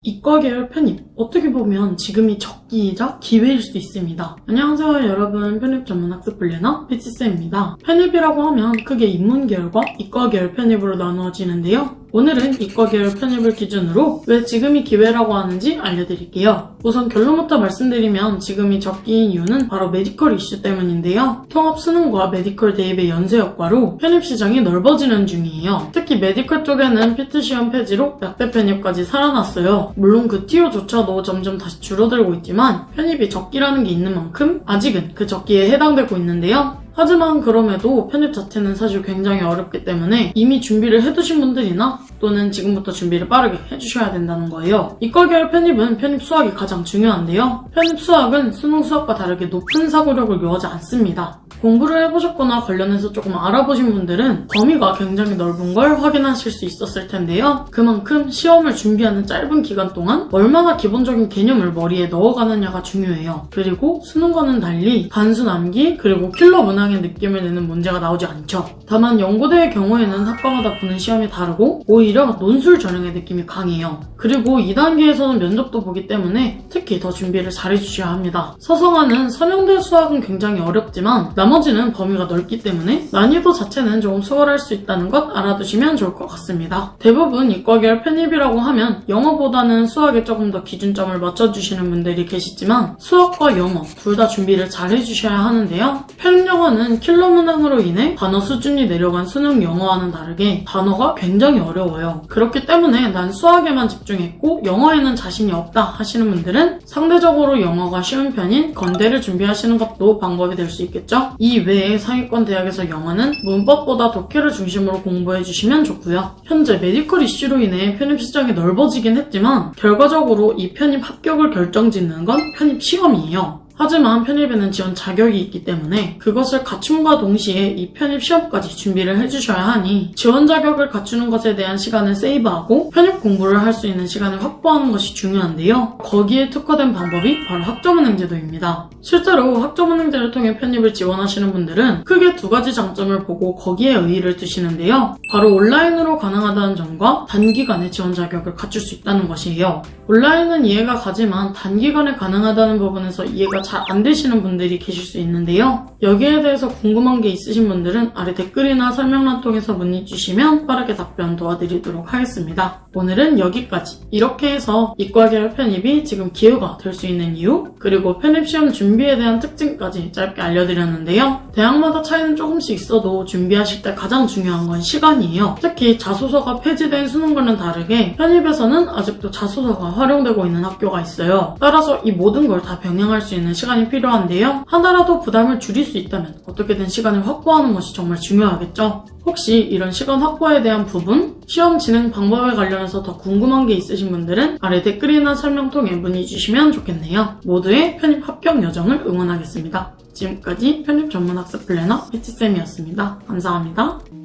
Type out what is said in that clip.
이과 계열 편입, 어떻게 보면 지금이 적기이자 기회일 수 있습니다. 안녕하세요 여러분, 편입 전문 학습 플래너 피치쌤입니다. 편입이라고 하면 크게 인문 계열과 이과 계열 편입으로 나누어지는데요. 오늘은 이과 계열 편입을 기준으로 왜 지금이 기회라고 하는지 알려드릴게요. 우선 결론부터 말씀드리면 지금이 적기인 이유는 바로 메디컬 이슈 때문인데요. 통합 수능과 메디컬 대입의 연쇄 효과로 편입 시장이 넓어지는 중이에요. 특히 메디컬 쪽에는 PT 시험 폐지로 약대 편입까지 살아났어요. 물론 그 티오조차도 점점 다시 줄어들고 있지만 편입이 적기라는 게 있는 만큼 아직은 그 적기에 해당되고 있는데요. 하지만 그럼에도 편입 자체는 사실 굉장히 어렵기 때문에 이미 준비를 해두신 분들이나 또는 지금부터 준비를 빠르게 해주셔야 된다는 거예요. 이과 계열 편입은 편입 수학이 가장 중요한데요. 편입 수학은 수능 수학과 다르게 높은 사고력을 요하지 않습니다. 공부를 해보셨거나 관련해서 조금 알아보신 분들은 범위가 굉장히 넓은 걸 확인하실 수 있었을 텐데요. 그만큼 시험을 준비하는 짧은 기간 동안 얼마나 기본적인 개념을 머리에 넣어가느냐가 중요해요. 그리고 수능과는 달리 단순 암기 그리고 킬러 문항의 느낌을 내는 문제가 나오지 않죠. 다만 연고대의 경우에는 학과마다 보는 시험이 다르고 오히려 논술 전형의 느낌이 강해요. 그리고 2단계에서는 면접도 보기 때문에 특히 더 준비를 잘해주셔야 합니다. 서성하는 서명대 수학은 굉장히 어렵지만 나머지는 범위가 넓기 때문에 난이도 자체는 조금 수월할 수 있다는 것 알아두시면 좋을 것 같습니다. 대부분 이과 계열 편입이라고 하면 영어보다는 수학에 조금 더 기준점을 맞춰주시는 분들이 계시지만 수학과 영어 둘 다 준비를 잘 해주셔야 하는데요. 편입 영어는 킬러 문항으로 인해 단어 수준이 내려간 수능 영어와는 다르게 단어가 굉장히 어려워요. 그렇기 때문에 난 수학에만 집중했고 영어에는 자신이 없다 하시는 분들은 상대적으로 영어가 쉬운 편인 건대를 준비하시는 것도 방법이 될 수 있겠죠. 이 외에 상위권 대학에서 영어는 문법보다 독해를 중심으로 공부해주시면 좋고요. 현재 메디컬 이슈로 인해 편입 시장이 넓어지긴 했지만 결과적으로 이 편입 합격을 결정짓는 건 편입 시험이에요. 하지만 편입에는 지원 자격이 있기 때문에 그것을 갖춤과 동시에 이 편입 시험까지 준비를 해주셔야 하니 지원 자격을 갖추는 것에 대한 시간을 세이브하고 편입 공부를 할 수 있는 시간을 확보하는 것이 중요한데요. 거기에 특화된 방법이 바로 학점은행제도입니다. 실제로 학점은행제를 통해 편입을 지원하시는 분들은 크게 두 가지 장점을 보고 거기에 의의를 두시는데요. 바로 온라인으로 가능하다는 점과 단기간에 지원 자격을 갖출 수 있다는 것이에요. 온라인은 이해가 가지만 단기간에 가능하다는 부분에서 이해가 잘 안 되시는 분들이 계실 수 있는데요. 여기에 대해서 궁금한 게 있으신 분들은 아래 댓글이나 설명란 통해서 문의 주시면 빠르게 답변 도와드리도록 하겠습니다. 오늘은 여기까지. 이렇게 해서 이과 계열 편입이 지금 기회가 될 수 있는 이유, 그리고 편입시험 준비에 대한 특징까지 짧게 알려드렸는데요. 대학마다 차이는 조금씩 있어도 준비하실 때 가장 중요한 건 시간이에요. 특히 자소서가 폐지된 수능과는 다르게 편입에서는 아직도 자소서가 활용되고 있는 학교가 있어요. 따라서 이 모든 걸 다 병행할 수 있는 시간이 필요한데요. 하나라도 부담을 줄일 수 있다면 어떻게든 시간을 확보하는 것이 정말 중요하겠죠. 혹시 이런 시간 확보에 대한 부분, 시험 진행 방법에 관련해서 더 궁금한 게 있으신 분들은 아래 댓글이나 설명 통해 문의 주시면 좋겠네요. 모두의 편입 합격 여정을 응원하겠습니다. 지금까지 편입 전문 학습 플래너 피치쌤이었습니다. 감사합니다.